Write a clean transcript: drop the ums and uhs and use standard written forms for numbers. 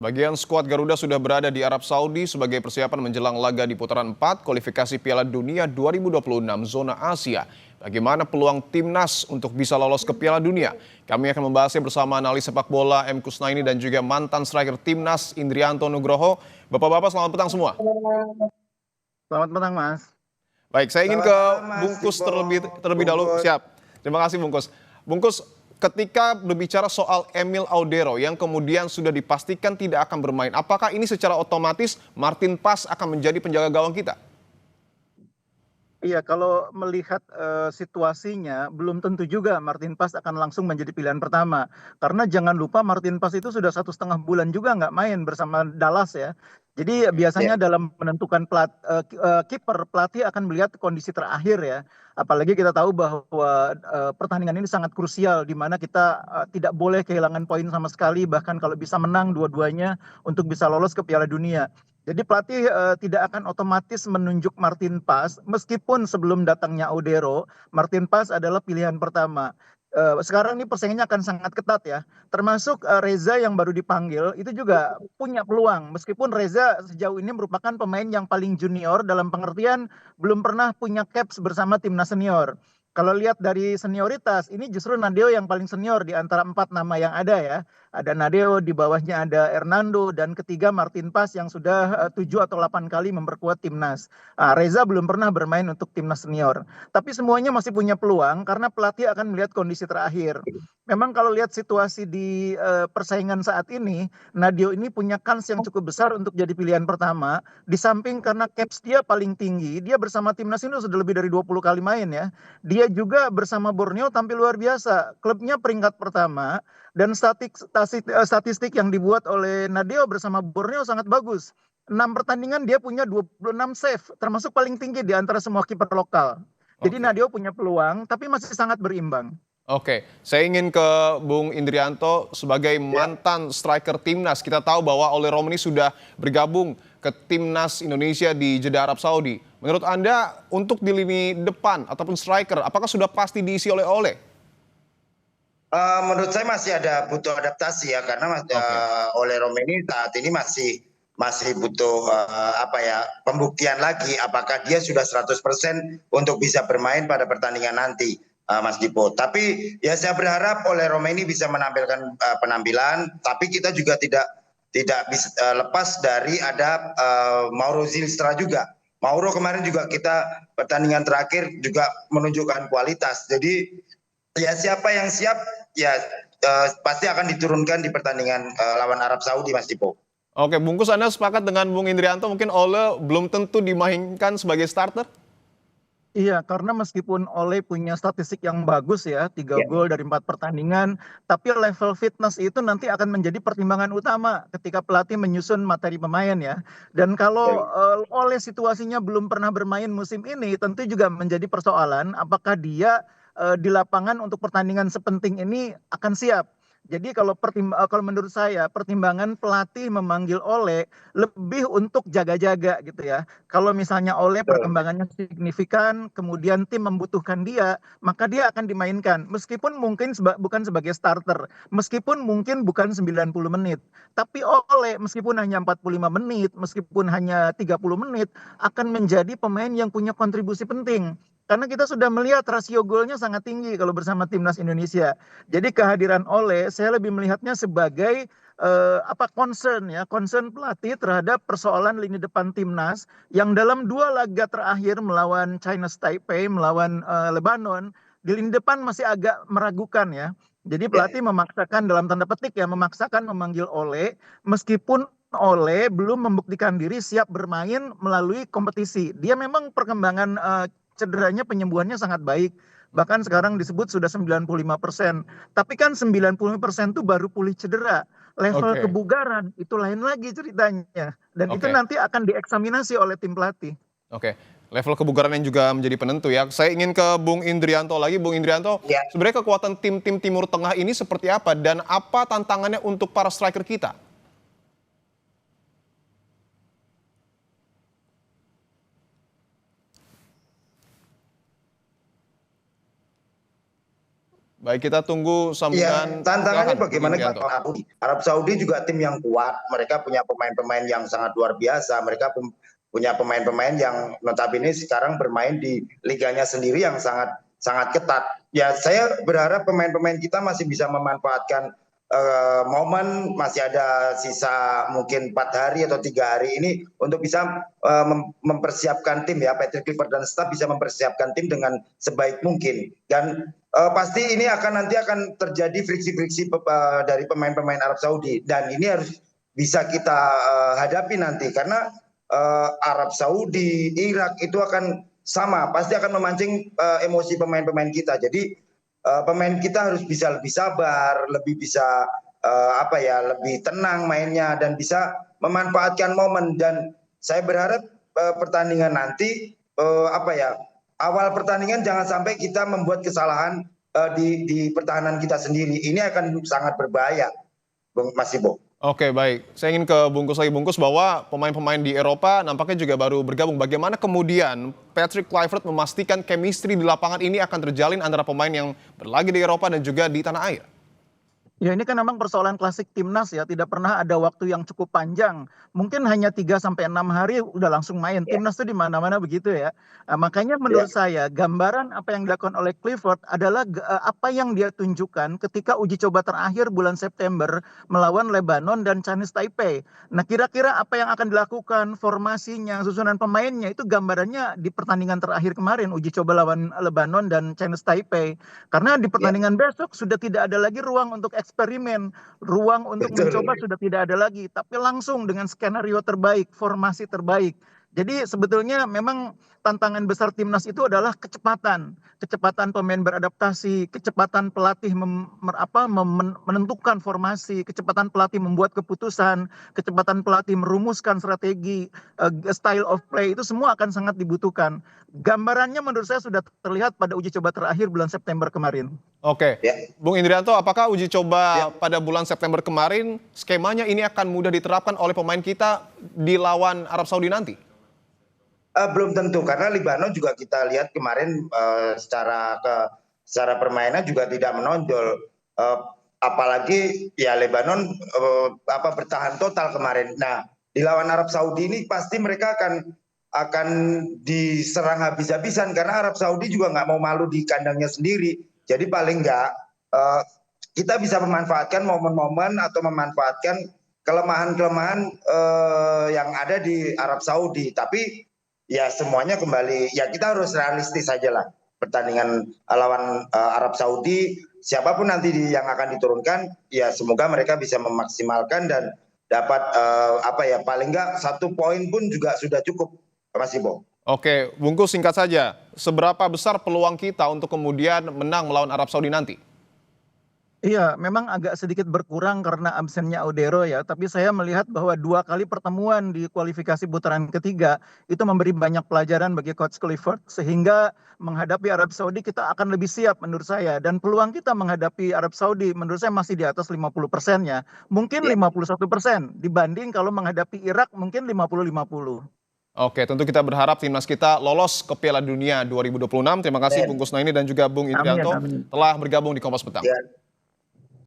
Sebagian skuad Garuda sudah berada di Arab Saudi sebagai persiapan menjelang laga di putaran 4 kualifikasi Piala Dunia 2026 zona Asia. Bagaimana peluang timnas untuk bisa lolos ke Piala Dunia? Kami akan membahasnya bersama analis sepak bola M. Kusnaini dan juga mantan striker timnas Indrianto Nugroho. Bapak-bapak selamat petang semua. Selamat petang, Mas. Baik, saya ingin Selamat ke malam, Mas Bungkus Dipo, terlebih dahulu. Bungkus. Siap. Terima kasih Bungkus. Bungkus, ketika berbicara soal Emil Audero yang kemudian sudah dipastikan tidak akan bermain, apakah ini secara otomatis Martin Paes akan menjadi penjaga gawang kita? Iya, kalau melihat situasinya, belum tentu juga Martin Paes akan langsung menjadi pilihan pertama. Karena jangan lupa Martin Paes itu sudah 1,5 bulan juga nggak main bersama Dallas ya. Jadi biasanya Ya, dalam menentukan kiper, pelatih akan melihat kondisi terakhir ya. Apalagi kita tahu bahwa pertandingan ini sangat krusial, di mana kita tidak boleh kehilangan poin sama sekali, bahkan kalau bisa menang dua-duanya untuk bisa lolos ke Piala Dunia. Jadi pelatih tidak akan otomatis menunjuk Martin Paes, meskipun sebelum datangnya Audero, Martin Paes adalah pilihan pertama. Sekarang ini persaingannya akan sangat ketat ya, termasuk Reza yang baru dipanggil, itu juga punya peluang. Meskipun Reza sejauh ini merupakan pemain yang paling junior dalam pengertian belum pernah punya caps bersama timnas senior. Kalau lihat dari senioritas, ini justru Nadeo yang paling senior di antara 4 nama yang ada ya. Ada Nadeo, di bawahnya ada Hernando, dan ketiga Martin Paes yang sudah 7 atau 8 kali memperkuat timnas. Reza belum pernah bermain untuk timnas senior. Tapi semuanya masih punya peluang karena pelatih akan melihat kondisi terakhir. Memang kalau lihat situasi di persaingan saat ini, Nadeo ini punya kans yang cukup besar untuk jadi pilihan pertama. Di samping karena caps dia paling tinggi, dia bersama timnas ini sudah lebih dari 20 kali main ya. Dia juga bersama Borneo tampil luar biasa. Klubnya peringkat pertama, dan statistik yang dibuat oleh Nadeo bersama Borneo sangat bagus. 6 pertandingan dia punya 26 save, termasuk paling tinggi di antara semua kiper lokal. Jadi Oke. Nadeo punya peluang, tapi masih sangat berimbang. Oke, saya ingin ke Bung Indrianto sebagai ya. mantan striker timnas. Kita tahu bahwa Ole Romani sudah bergabung ke timnas Indonesia di Jeddah Arab Saudi. Menurut Anda untuk di lini depan ataupun striker, apakah sudah pasti diisi oleh Ole? Menurut saya masih ada butuh adaptasi ya, karena Oke. oleh Romeni saat ini masih butuh pembuktian lagi apakah dia sudah 100% untuk bisa bermain pada pertandingan nanti, Mas Dipo. Tapi ya saya berharap oleh Romeni bisa menampilkan penampilan, tapi kita juga tidak bisa lepas dari ada Mauro Zilstra juga. Mauro kemarin juga kita pertandingan terakhir juga menunjukkan kualitas. Jadi ya siapa yang siap ya pasti akan diturunkan di pertandingan lawan Arab Saudi, Mas Dipo. Oke, Bungkus, Anda sepakat dengan Bung Indrianto mungkin Ole belum tentu dimainkan sebagai starter? Iya, karena meskipun Ole punya statistik yang bagus ya, 3 gol dari 4 pertandingan, tapi level fitness itu nanti akan menjadi pertimbangan utama ketika pelatih menyusun materi pemain ya. Dan kalau Ole situasinya belum pernah bermain musim ini, tentu juga menjadi persoalan apakah dia di lapangan untuk pertandingan sepenting ini akan siap. Jadi kalau menurut saya pertimbangan pelatih memanggil Ole lebih untuk jaga-jaga gitu ya. Kalau misalnya Ole Betul. perkembangannya signifikan, kemudian tim membutuhkan dia, maka dia akan dimainkan. Meskipun mungkin bukan sebagai starter, meskipun mungkin bukan 90 menit. Tapi Ole meskipun hanya 45 menit, meskipun hanya 30 menit, akan menjadi pemain yang punya kontribusi penting. Karena kita sudah melihat rasio golnya sangat tinggi kalau bersama timnas Indonesia. Jadi kehadiran Ole, saya lebih melihatnya sebagai concern pelatih terhadap persoalan lini depan timnas yang dalam 2 laga terakhir melawan China Taipei, melawan Lebanon, di lini depan masih agak meragukan ya. Jadi Ya, pelatih memaksakan dalam tanda petik ya, memaksakan memanggil Ole meskipun Ole belum membuktikan diri siap bermain melalui kompetisi. Dia memang perkembangan cederanya, penyembuhannya sangat baik. Bahkan sekarang disebut sudah 95%. Tapi kan 90% itu baru pulih cedera. Level Oke. kebugaran itu lain lagi ceritanya. Dan itu Oke. nanti akan dieksaminasi oleh tim pelatih. Oke, level kebugaran yang juga menjadi penentu ya. Saya ingin ke Bung Indrianto lagi. Bung Indrianto, ya. sebenarnya kekuatan tim-tim Timur Tengah ini seperti apa dan apa tantangannya untuk para striker kita? Baik, kita tunggu Iya, sambungan. tantangannya Silakan, Bung bagaimana Indrianto. Arab Saudi juga tim yang kuat, mereka punya pemain-pemain yang sangat luar biasa, mereka punya pemain-pemain yang notabene sekarang bermain di liganya sendiri yang sangat sangat ketat. Ya, saya berharap pemain-pemain kita masih bisa memanfaatkan momen, masih ada sisa mungkin 4 hari atau 3 hari ini untuk bisa mempersiapkan tim ya, Patrick Kluivert dan staf bisa mempersiapkan tim dengan sebaik mungkin. Dan pasti ini nanti akan terjadi friksi-friksi dari pemain-pemain Arab Saudi dan ini harus bisa kita hadapi nanti karena Arab Saudi, Irak itu akan sama, pasti akan memancing emosi pemain-pemain kita. Jadi pemain kita harus bisa lebih sabar, lebih bisa lebih tenang mainnya dan bisa memanfaatkan momen. Dan saya berharap pertandingan nanti awal pertandingan jangan sampai kita membuat kesalahan di pertahanan kita sendiri. Ini akan sangat berbahaya, Mas Ibo. Oke, baik. Saya ingin ke Bungkus lagi, Bungkus, bahwa pemain-pemain di Eropa nampaknya juga baru bergabung. Bagaimana kemudian Patrick Kluivert memastikan chemistry di lapangan ini akan terjalin antara pemain yang berlaga di Eropa dan juga di tanah air? Ya ini kan memang persoalan klasik timnas ya, tidak pernah ada waktu yang cukup panjang. Mungkin hanya 3 sampai 6 hari udah langsung main. Timnas itu di mana-mana begitu ya. Makanya menurut saya gambaran apa yang dilakukan oleh Clifford adalah apa yang dia tunjukkan ketika uji coba terakhir bulan September melawan Lebanon dan Chinese Taipei. Nah kira-kira apa yang akan dilakukan, formasinya, susunan pemainnya itu gambarannya di pertandingan terakhir kemarin uji coba lawan Lebanon dan Chinese Taipei. Karena di pertandingan besok sudah tidak ada lagi ruang untuk eksperimen, ruang untuk mencoba sudah tidak ada lagi, tapi langsung dengan skenario terbaik, formasi terbaik. Jadi sebetulnya memang tantangan besar timnas itu adalah kecepatan pemain beradaptasi, kecepatan pelatih menentukan formasi, kecepatan pelatih membuat keputusan, kecepatan pelatih merumuskan strategi, style of play itu semua akan sangat dibutuhkan. Gambarannya menurut saya sudah terlihat pada uji coba terakhir bulan September kemarin. Oke, Bung Indrianto, apakah uji coba pada bulan September kemarin skemanya ini akan mudah diterapkan oleh pemain kita di lawan Arab Saudi nanti? Belum tentu karena Libanon juga kita lihat kemarin secara permainan juga tidak menonjol. Apalagi ya Lebanon bertahan total kemarin. Nah di lawan Arab Saudi ini pasti mereka akan diserang habis-habisan karena Arab Saudi juga nggak mau malu di kandangnya sendiri. Jadi paling nggak kita bisa memanfaatkan momen-momen atau memanfaatkan kelemahan-kelemahan yang ada di Arab Saudi. Tapi ya semuanya kembali, ya kita harus realistis saja lah. Pertandingan lawan Arab Saudi, siapapun nanti yang akan diturunkan, ya semoga mereka bisa memaksimalkan dan dapat paling nggak 1 poin pun juga sudah cukup, Mas Ibo. Oke, Bungkus singkat saja, seberapa besar peluang kita untuk kemudian menang melawan Arab Saudi nanti? Iya, memang agak sedikit berkurang karena absennya Audero ya. Tapi saya melihat bahwa 2 kali pertemuan di kualifikasi putaran ketiga itu memberi banyak pelajaran bagi Coach Clifford. Sehingga menghadapi Arab Saudi kita akan lebih siap menurut saya. Dan peluang kita menghadapi Arab Saudi menurut saya masih di atas 50%-nya. Mungkin 51% dibanding kalau menghadapi Irak mungkin 50-50. Oke, tentu kita berharap timnas kita lolos ke Piala Dunia 2026. Terima kasih Bungkus Naini dan juga Bung Indrianto telah bergabung di Kompas Petang.